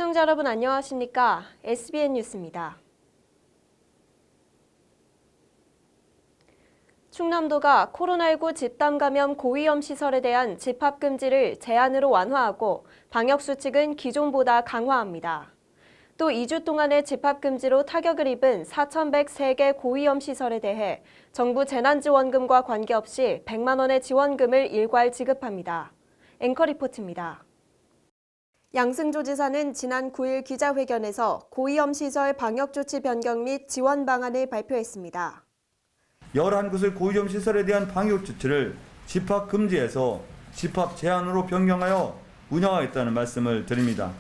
시청자 여러분 안녕하십니까? SBN 뉴스입니다. 충남도가 코로나19 집단 감염 고위험 시설에 대한 집합 금지를 제한으로 완화하고 방역 수칙은 기존보다 강화합니다. 또 2주 동안의 집합 금지로 타격을 입은 4,103개 고위험 시설에 대해 정부 재난지원금과 관계없이 100만 원의 지원금을 일괄 지급합니다. 앵커 리포트입니다. 양승조 지사는 지난 9일 기자회견에서 고위험 시설 방역 조치 변경 및 지원 방안을 발표했습니다. 11곳의 고위험 시설에 대한 방역 조치를 집합 금지에서 집합 제한으로 변경하여 운영하겠다는 말씀을 드립니다.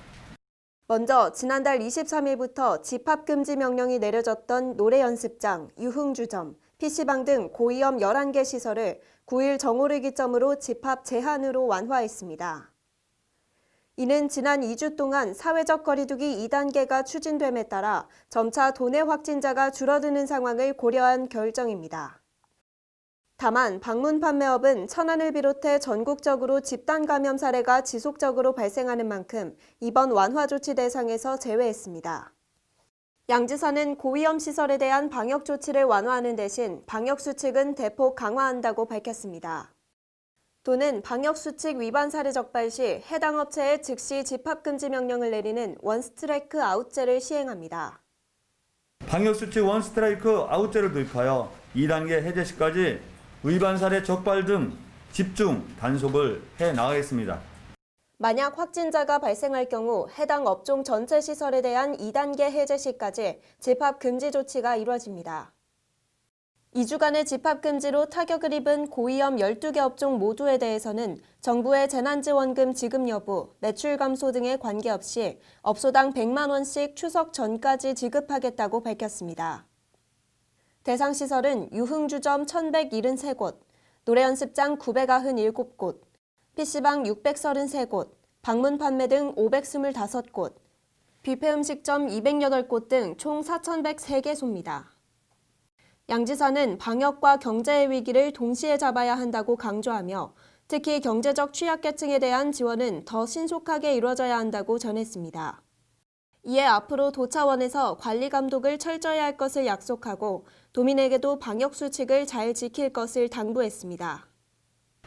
먼저 지난달 23일부터 집합 금지 명령이 내려졌던 노래 연습장, 유흥주점, PC방 등 고위험 11개 시설을 9일 정오를 기점으로 집합 제한으로 완화했습니다. 이는 지난 2주 동안 사회적 거리두기 2단계가 추진됨에 따라 점차 도내 확진자가 줄어드는 상황을 고려한 결정입니다. 다만 방문 판매업은 천안을 비롯해 전국적으로 집단 감염 사례가 지속적으로 발생하는 만큼 이번 완화 조치 대상에서 제외했습니다. 양 지사는 고위험 시설에 대한 방역 조치를 완화하는 대신 방역 수칙은 대폭 강화한다고 밝혔습니다. 도는 방역수칙 위반 사례 적발 시 해당 업체에 즉시 집합금지 명령을 내리는 원스트라이크 아웃제를 시행합니다. 방역수칙 원스트라이크 아웃제를 도입하여 2단계 해제 시까지 위반 사례 적발 등 집중 단속을 해나가겠습니다. 만약 확진자가 발생할 경우 해당 업종 전체 시설에 대한 2단계 해제 시까지 집합금지 조치가 이루어집니다. 2주간의 집합금지로 타격을 입은 고위험 12개 업종 모두에 대해서는 정부의 재난지원금 지급 여부, 매출 감소 등에 관계없이 업소당 100만 원씩 추석 전까지 지급하겠다고 밝혔습니다. 대상 시설은 유흥주점 1,173곳, 노래연습장 997곳, PC방 633곳, 방문 판매 등 525곳, 뷔페 음식점 208곳 등 총 4,103개소입니다. 양 지사는 방역과 경제의 위기를 동시에 잡아야 한다고 강조하며 특히 경제적 취약계층에 대한 지원은 더 신속하게 이루어져야 한다고 전했습니다. 이에 앞으로 도 차원에서 관리 감독을 철저히 할 것을 약속하고 도민에게도 방역 수칙을 잘 지킬 것을 당부했습니다.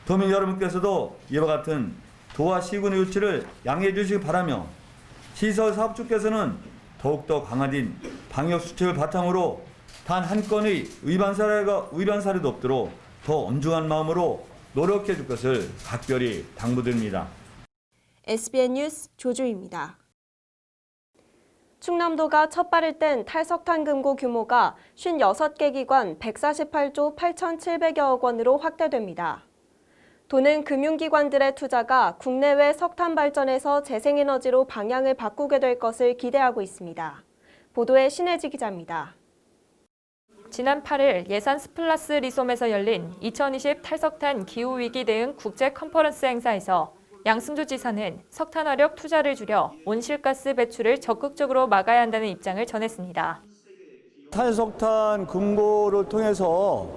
도민 여러분께서도 이와 같은 도와 시군의 조치를 양해해 주시기 바라며 시설 사업주께서는 더욱더 강화된 방역 수칙을 바탕으로 단 한 건의 위반 사례도 없도록 더 엄중한 마음으로 노력해 줄 것을 각별히 당부드립니다. SBN 뉴스 조주입니다. 충남도가 첫 발을 뗀 탈석탄 금고 규모가 56개 기관 148조 8,700여억 원으로 확대됩니다. 도는 금융기관들의 투자가 국내외 석탄 발전에서 재생에너지로 방향을 바꾸게 될 것을 기대하고 있습니다. 보도에 신혜지 기자입니다. 지난 8일 예산 스플라스 리솜에서 열린 2020 탈석탄 기후위기 대응 국제 컨퍼런스 행사에서 양승조 지사는 석탄화력 투자를 줄여 온실가스 배출을 적극적으로 막아야 한다는 입장을 전했습니다. 탈석탄 금고를 통해서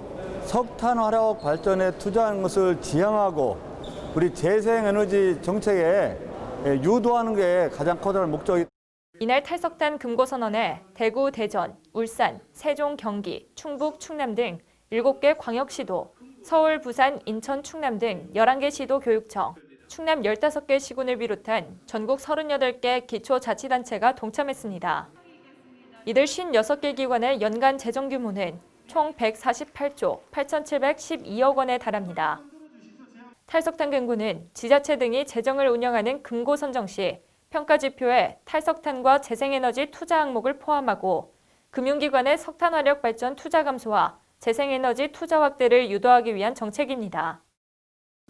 석탄화력 발전에 투자하는 것을 지향하고 우리 재생에너지 정책에 유도하는 게 가장 커다란 목적입니다. 이날 탈석탄 금고 선언에 대구, 대전, 울산, 세종, 경기, 충북, 충남 등 7개 광역시도, 서울, 부산, 인천, 충남 등 11개 시도 교육청, 충남 15개 시군을 비롯한 전국 38개 기초자치단체가 동참했습니다. 이들 56개 기관의 연간 재정 규모는 총 148조 8,712억 원에 달합니다. 탈석탄 금고는 지자체 등이 재정을 운영하는 금고 선정 시 평가 지표에 탈석탄과 재생에너지 투자 항목을 포함하고 금융기관의 석탄화력 발전 투자 감소와 재생에너지 투자 확대를 유도하기 위한 정책입니다.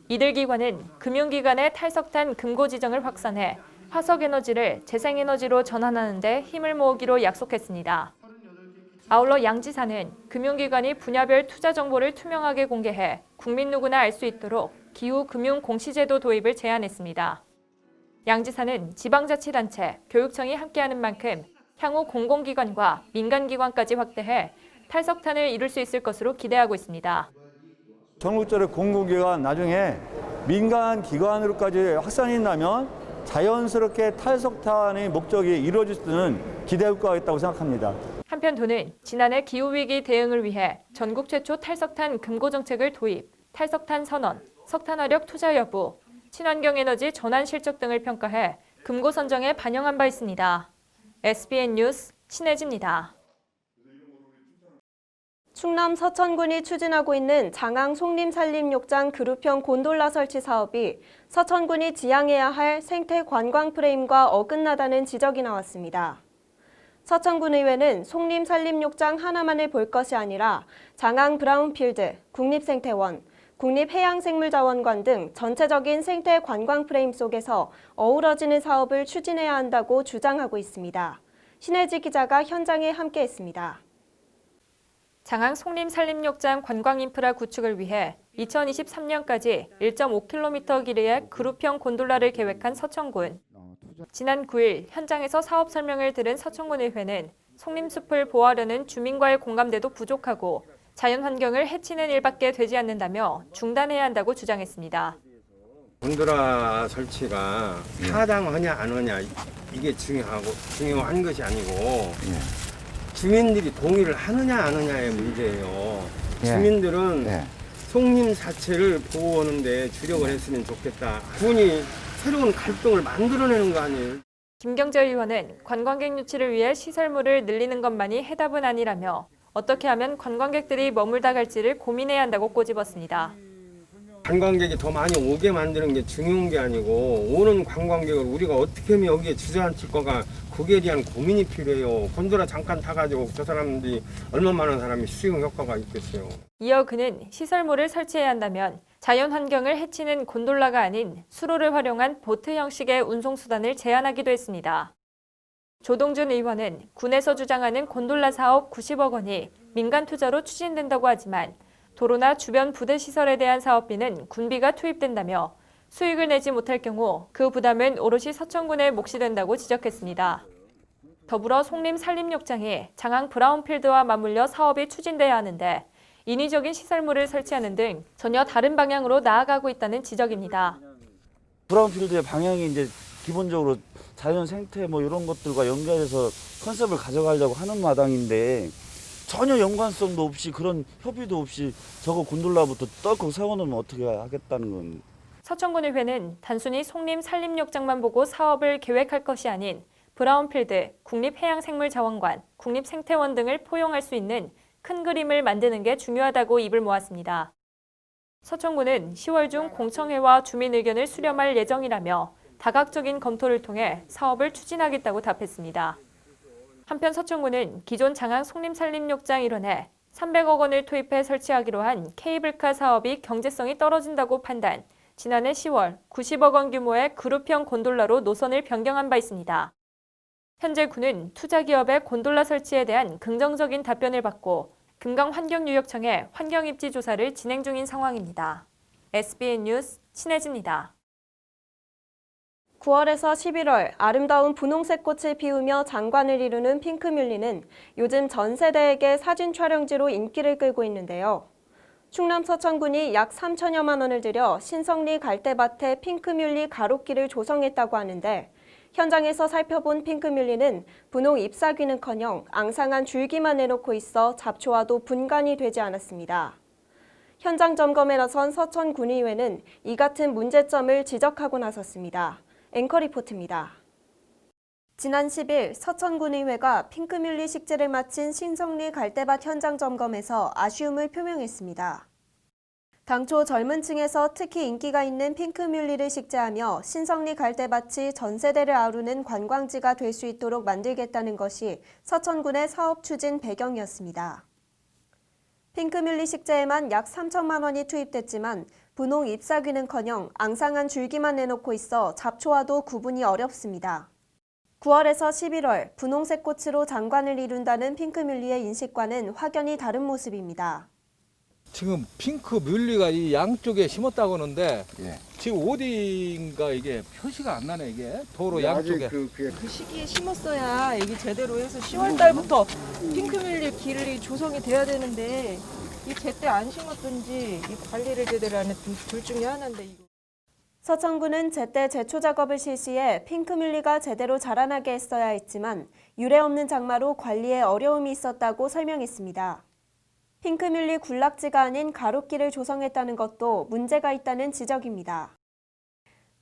이들 기관은 금융기관의 탈석탄 금고 지정을 확산해 화석에너지를 재생에너지로 전환하는 데 힘을 모으기로 약속했습니다. 아울러 양 지사는 금융기관이 분야별 투자 정보를 투명하게 공개해 국민 누구나 알 수 있도록 기후금융공시제도 도입을 제안했습니다. 양 지사는 지방자치단체, 교육청이 함께하는 만큼 향후 공공기관과 민간기관까지 확대해 탈석탄을 이룰 수 있을 것으로 기대하고 있습니다. 전국적으로 공공기관 나중에 민간기관으로까지 확산이 된다면 자연스럽게 탈석탄의 목적이 이루어질 수 있는 기대 효과가 있다고 생각합니다. 한편 도는 지난해 기후위기 대응을 위해 전국 최초 탈석탄 금고 정책을 도입, 탈석탄 선언, 석탄화력 투자 여부, 친환경에너지 전환 실적 등을 평가해 금고 선정에 반영한 바 있습니다. SBN 뉴스 신혜지입니다. 충남 서천군이 추진하고 있는 장항 송림산림욕장 그룹형 곤돌라 설치 사업이 서천군이 지향해야 할 생태 관광 프레임과 어긋나다는 지적이 나왔습니다. 서천군 의회는 송림산림욕장 하나만을 볼 것이 아니라 장항 브라운필드, 국립생태원, 국립해양생물자원관 등 전체적인 생태 관광 프레임 속에서 어우러지는 사업을 추진해야 한다고 주장하고 있습니다. 신혜지 기자가 현장에 함께했습니다. 장항 송림산림욕장 관광인프라 구축을 위해 2023년까지 1.5km 길이의 그룹형 곤돌라를 계획한 서천군. 지난 9일 현장에서 사업 설명을 들은 서천군의회는 송림숲을 보호하려는 주민과의 공감대도 부족하고 자연환경을 해치는 일밖에 되지 않는다며 중단해야 한다고 주장했습니다. 곤돌라 설치가 타당하냐 안 하냐 이게 중요한 것이 아니고 주민들이 동의를 하느냐 안 하냐의 문제예요. 주민들은 송림 자체를 보호하는데 주력을 했으면 좋겠다. 군이 새로운 갈등을 만들어내는 거 아니에요. 김경재 의원은 관광객 유치를 위해 시설물을 늘리는 것만이 해답은 아니라며 어떻게 하면 관광객들이 머물다 갈지를 고민해야 한다고 꼬집었습니다. 관광객이 더 많이 오게 만드는 게 중요한 게 아니고 오는 관광객을 우리가 어떻게 하면 여기에 주저앉힐 거가 그게 대한 고민이 필요해요. 곤돌라 잠깐 타가지고 저 사람들이 얼마 많은 사람이 수용 효과가 있겠어요. 이어 그는 시설물을 설치해야 한다면 자연환경을 해치는 곤돌라가 아닌 수로를 활용한 보트 형식의 운송수단을 제한하기도 했습니다. 조동준 의원은 군에서 주장하는 곤돌라 사업 90억 원이 민간 투자로 추진된다고 하지만 도로나 주변 부대 시설에 대한 사업비는 군비가 투입된다며 수익을 내지 못할 경우 그 부담은 오롯이 서천군의 몫이 된다고 지적했습니다. 더불어 송림산림욕장이 장항 브라운필드와 맞물려 사업이 추진돼야 하는데 인위적인 시설물을 설치하는 등 전혀 다른 방향으로 나아가고 있다는 지적입니다. 브라운필드의 방향이 이제 기본적으로 자연 생태 뭐 이런 것들과 연결해서 컨셉을 가져가려고 하는 마당인데 전혀 연관성도 없이 그런 협의도 없이 저거 곤돌라부터 떨컥 세워놓으면 어떻게 하겠다는 건. 서천군의회는 단순히 송림산림욕장만 보고 사업을 계획할 것이 아닌 브라운필드, 국립해양생물자원관, 국립생태원 등을 포용할 수 있는 큰 그림을 만드는 게 중요하다고 입을 모았습니다. 서천군은 10월 중 공청회와 주민 의견을 수렴할 예정이라며 다각적인 검토를 통해 사업을 추진하겠다고 답했습니다. 한편 서천군은 기존 장항 송림산림욕장 일원에 300억 원을 투입해 설치하기로 한 케이블카 사업이 경제성이 떨어진다고 판단, 지난해 10월 90억 원 규모의 그룹형 곤돌라로 노선을 변경한 바 있습니다. 현재 군은 투자기업의 곤돌라 설치에 대한 긍정적인 답변을 받고 금강환경유역청에 환경입지 조사를 진행 중인 상황입니다. SBN 뉴스 신혜지입니다. 9월에서 11월 아름다운 분홍색 꽃을 피우며 장관을 이루는 핑크뮬리는 요즘 전 세대에게 사진 촬영지로 인기를 끌고 있는데요. 충남 서천군이 약 3천여만 원을 들여 신성리 갈대밭에 핑크뮬리 가로길을 조성했다고 하는데 현장에서 살펴본 핑크뮬리는 분홍 잎사귀는커녕 앙상한 줄기만 내놓고 있어 잡초와도 분간이 되지 않았습니다. 현장 점검에 나선 서천군의회는 이 같은 문제점을 지적하고 나섰습니다. 앵커 리포트입니다. 지난 10일 서천군의회가 핑크뮬리 식재를 마친 신성리 갈대밭 현장 점검에서 아쉬움을 표명했습니다. 당초 젊은 층에서 특히 인기가 있는 핑크뮬리를 식재하며 신성리 갈대밭이 전 세대를 아우르는 관광지가 될 수 있도록 만들겠다는 것이 서천군의 사업 추진 배경이었습니다. 핑크뮬리 식재에만 약 3천만 원이 투입됐지만 분홍 잎사귀는커녕 앙상한 줄기만 내놓고 있어 잡초와도 구분이 어렵습니다. 9월에서 11월 분홍색 꽃으로 장관을 이룬다는 핑크뮬리의 인식과는 확연히 다른 모습입니다. 지금 핑크 뮬리가 이 양쪽에 심었다고 하는데 지금 어디인가 이게 표시가 안 나네. 이게 도로 양쪽에. 그 시기에 심었어야 이게 제대로 해서 10월 달부터 핑크뮬리 길이 조성이 돼야 되는데 이 제때 안 심었든지 이 관리를 제대로 안 했든지 둘 중에 하나인데 이거. 서천군은 제때 제초 작업을 실시해 핑크뮬리가 제대로 자라나게 했어야 했지만 유례없는 장마로 관리에 어려움이 있었다고 설명했습니다. 핑크뮬리 군락지가 아닌 가로길을 조성했다는 것도 문제가 있다는 지적입니다.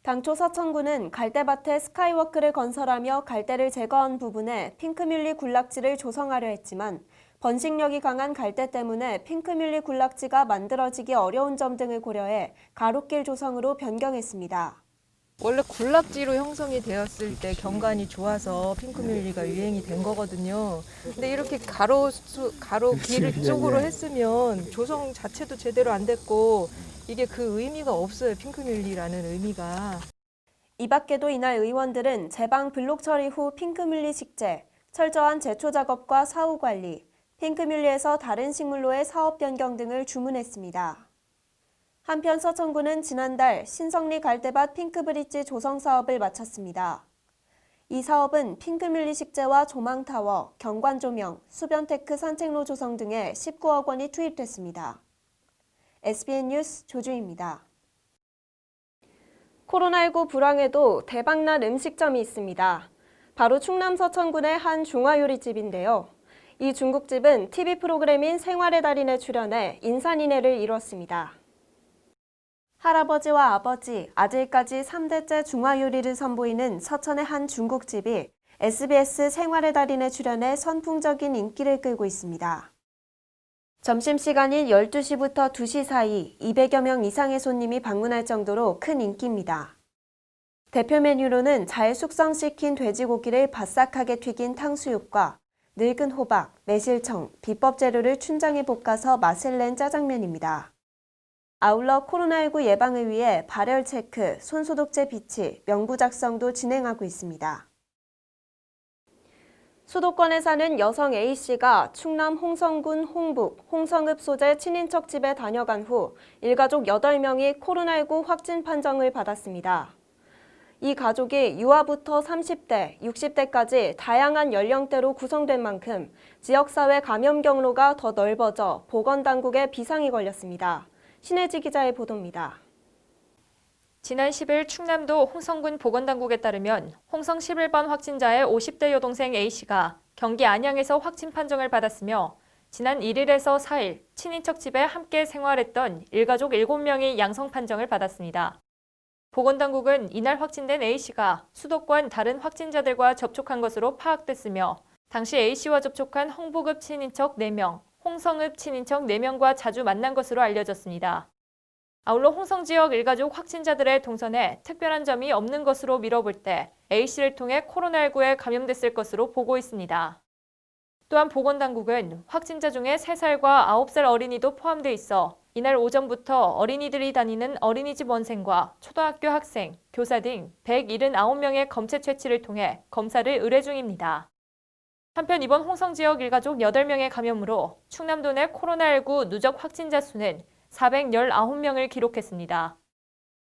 당초 서천군은 갈대밭에 스카이워크를 건설하며 갈대를 제거한 부분에 핑크뮬리 군락지를 조성하려 했지만 번식력이 강한 갈대 때문에 핑크뮬리 군락지가 만들어지기 어려운 점 등을 고려해 가로길 조성으로 변경했습니다. 원래 군락지로 형성이 되었을 때 경관이 좋아서 핑크뮬리가 유행이 된 거거든요. 근데 이렇게 가로 길 쪽으로 했으면 조성 자체도 제대로 안 됐고 이게 그 의미가 없어요. 핑크뮬리라는 의미가. 이 밖에도 이날 의원들은 제방 블록 처리 후 핑크뮬리 식재, 철저한 제초 작업과 사후 관리, 핑크뮬리에서 다른 식물로의 사업 변경 등을 주문했습니다. 한편 서천군은 지난달 신성리 갈대밭 핑크브릿지 조성 사업을 마쳤습니다. 이 사업은 핑크뮬리 식재와 조망타워, 경관조명, 수변테크 산책로 조성 등에 19억 원이 투입됐습니다. SBN 뉴스 조주희입니다. 코로나19 불황에도 대박난 음식점이 있습니다. 바로 충남 서천군의 한 중화요리집인데요. 이 중국집은 TV 프로그램인 생활의 달인에 출연해 인산인해를 이뤘습니다. 할아버지와 아버지, 아들까지 3대째 중화요리를 선보이는 서천의 한 중국집이 SBS 생활의 달인에 출연해 선풍적인 인기를 끌고 있습니다. 점심시간인 12시부터 2시 사이 200여 명 이상의 손님이 방문할 정도로 큰 인기입니다. 대표 메뉴로는 잘 숙성시킨 돼지고기를 바싹하게 튀긴 탕수육과 늙은 호박, 매실청, 비법 재료를 춘장에 볶아서 맛을 낸 짜장면입니다. 아울러 코로나19 예방을 위해 발열 체크, 손소독제 비치, 명부 작성도 진행하고 있습니다. 수도권에 사는 여성 A씨가 충남 홍성군 홍북, 홍성읍 소재 친인척 집에 다녀간 후 일가족 8명이 코로나19 확진 판정을 받았습니다. 이 가족이 유아부터 30대, 60대까지 다양한 연령대로 구성된 만큼 지역사회 감염 경로가 더 넓어져 보건당국에 비상이 걸렸습니다. 신혜지 기자의 보도입니다. 지난 10일 충남도 홍성군 보건당국에 따르면 홍성 11번 확진자의 50대 여동생 A씨가 경기 안양에서 확진 판정을 받았으며 지난 1일에서 4일 친인척 집에 함께 생활했던 일가족 7명이 양성 판정을 받았습니다. 보건당국은 이날 확진된 A씨가 수도권 다른 확진자들과 접촉한 것으로 파악됐으며 당시 A씨와 접촉한 홍북읍 친인척 4명, 홍성읍 친인척 4명과 자주 만난 것으로 알려졌습니다. 아울러 홍성 지역 일가족 확진자들의 동선에 특별한 점이 없는 것으로 미뤄볼 때 A씨를 통해 코로나19에 감염됐을 것으로 보고 있습니다. 또한 보건당국은 확진자 중에 3살과 9살 어린이도 포함돼 있어 이날 오전부터 어린이들이 다니는 어린이집 원생과 초등학교 학생, 교사 등 179명의 검체 채취를 통해 검사를 의뢰 중입니다. 한편 이번 홍성 지역 일가족 8명의 감염으로 충남도 내 코로나19 누적 확진자 수는 419명을 기록했습니다.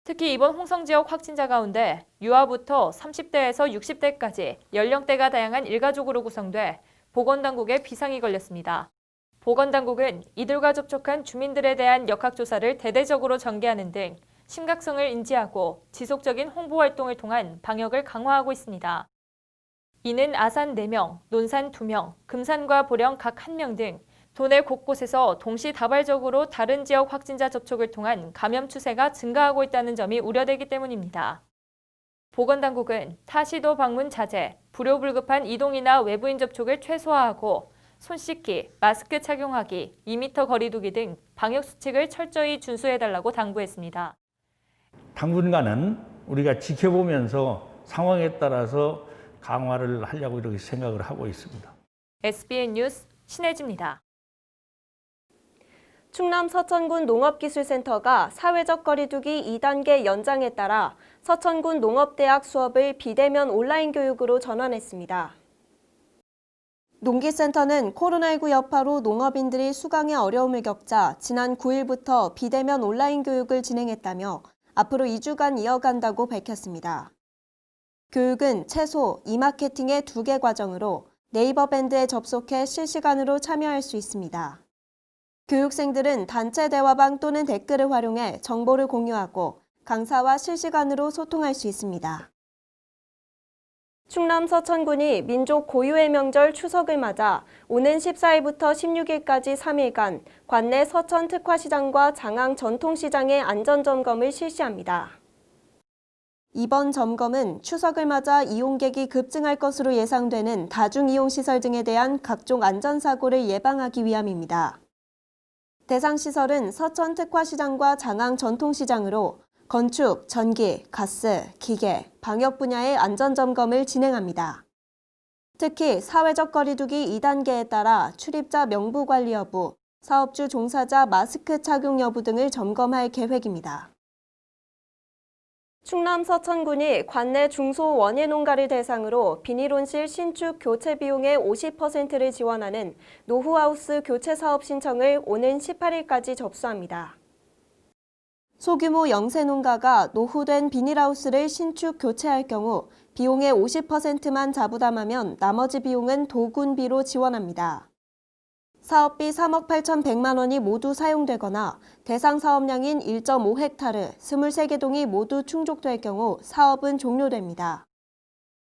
특히 이번 홍성 지역 확진자 가운데 유아부터 30대에서 60대까지 연령대가 다양한 일가족으로 구성돼 보건당국에 비상이 걸렸습니다. 보건당국은 이들과 접촉한 주민들에 대한 역학조사를 대대적으로 전개하는 등 심각성을 인지하고 지속적인 홍보활동을 통한 방역을 강화하고 있습니다. 이는 아산 4명, 논산 2명, 금산과 보령 각 1명 등 도내 곳곳에서 동시다발적으로 다른 지역 확진자 접촉을 통한 감염 추세가 증가하고 있다는 점이 우려되기 때문입니다. 보건당국은 타시도 방문 자제, 불효불급한 이동이나 외부인 접촉을 최소화하고 손 씻기, 마스크 착용하기, 2m 거리 두기 등 방역수칙을 철저히 준수해달라고 당부했습니다. 당분간은 우리가 지켜보면서 상황에 따라서 강화를 하려고 이렇게 생각을 하고 있습니다. SBN 뉴스 신혜지입니다. 충남 서천군 농업기술센터가 사회적 거리두기 2단계 연장에 따라 서천군 농업대학 수업을 비대면 온라인 교육으로 전환했습니다. 농기센터는 코로나19 여파로 농업인들이 수강에 어려움을 겪자 지난 9일부터 비대면 온라인 교육을 진행했다며 앞으로 2주간 이어간다고 밝혔습니다. 교육은 채소, 이마케팅의 2개 과정으로 네이버 밴드에 접속해 실시간으로 참여할 수 있습니다. 교육생들은 단체 대화방 또는 댓글을 활용해 정보를 공유하고 강사와 실시간으로 소통할 수 있습니다. 충남 서천군이 민족 고유의 명절 추석을 맞아 오는 14일부터 16일까지 3일간 관내 서천 특화시장과 장항 전통시장의 안전점검을 실시합니다. 이번 점검은 추석을 맞아 이용객이 급증할 것으로 예상되는 다중이용시설 등에 대한 각종 안전사고를 예방하기 위함입니다. 대상 시설은 서천 특화시장과 장항 전통시장으로 건축, 전기, 가스, 기계, 방역 분야의 안전점검을 진행합니다. 특히 사회적 거리두기 2단계에 따라 출입자 명부 관리 여부, 사업주 종사자 마스크 착용 여부 등을 점검할 계획입니다. 충남 서천군이 관내 중소 원예 농가를 대상으로 비닐온실 신축 교체 비용의 50%를 지원하는 노후하우스 교체 사업 신청을 오는 18일까지 접수합니다. 소규모 영세 농가가 노후된 비닐하우스를 신축 교체할 경우 비용의 50%만 자부담하면 나머지 비용은 도군비로 지원합니다. 사업비 3억 8,100만 원이 모두 사용되거나 대상 사업량인 1.5헥타르 23개 동이 모두 충족될 경우 사업은 종료됩니다.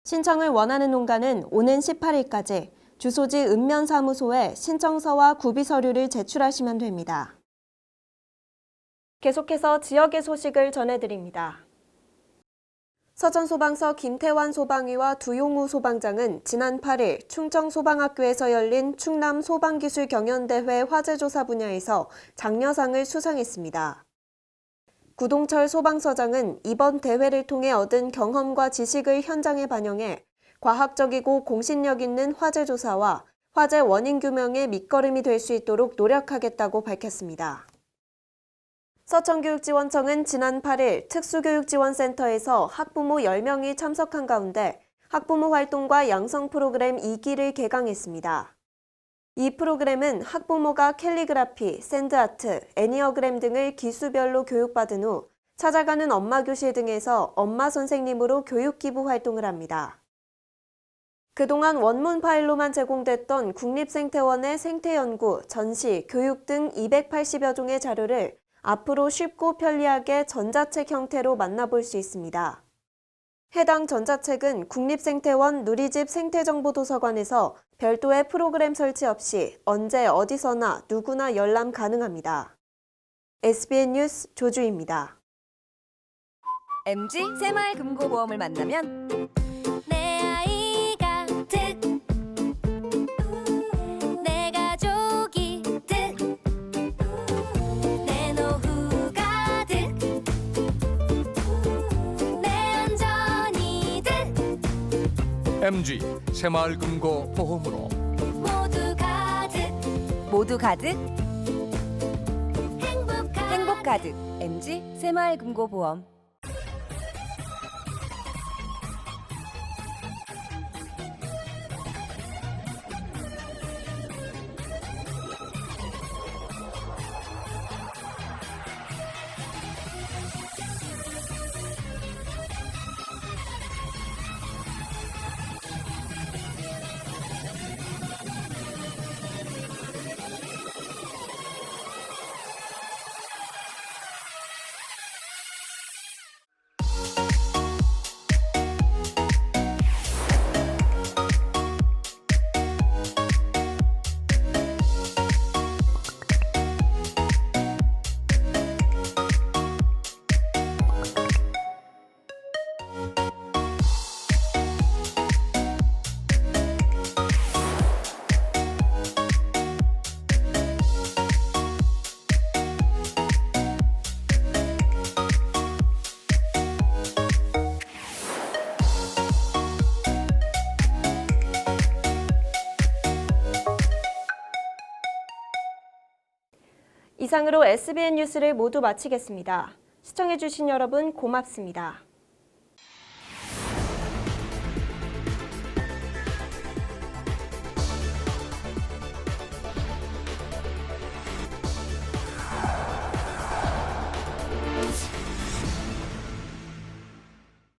신청을 원하는 농가는 오는 18일까지 주소지 읍면사무소에 신청서와 구비서류를 제출하시면 됩니다. 계속해서 지역의 소식을 전해드립니다. 서천소방서 김태환 소방위와 두용우 소방장은 지난 8일 충청소방학교에서 열린 충남 소방기술경연대회 화재조사 분야에서 장려상을 수상했습니다. 구동철 소방서장은 이번 대회를 통해 얻은 경험과 지식을 현장에 반영해 과학적이고 공신력 있는 화재조사와 화재 원인 규명의 밑거름이 될 수 있도록 노력하겠다고 밝혔습니다. 서천교육지원청은 지난 8일 특수교육지원센터에서 학부모 10명이 참석한 가운데 학부모 활동과 양성 프로그램 2기를 개강했습니다. 이 프로그램은 학부모가 캘리그라피, 샌드아트, 애니어그램 등을 기수별로 교육받은 후 찾아가는 엄마 교실 등에서 엄마 선생님으로 교육 기부 활동을 합니다. 그동안 원문 파일로만 제공됐던 국립생태원의 생태연구, 전시, 교육 등 280여 종의 자료를 앞으로 쉽고 편리하게 전자책 형태로 만나볼 수 있습니다. 해당 전자책은 국립생태원 누리집 생태정보도서관에서 별도의 프로그램 설치 없이 언제 어디서나 누구나 열람 가능합니다. SBN 뉴스 조주입니다. MG 새마을금고보험을 만나면 내 아이가 득, 내 가족이 득, 내 노후가 득, 내 안전이 득. MG 새마을금고보험으로 모두 가득 행복 가득 MG 새마을금고보험. 이상으로 SBN 뉴스를 모두 마치겠습니다. 시청해주신 여러분 고맙습니다.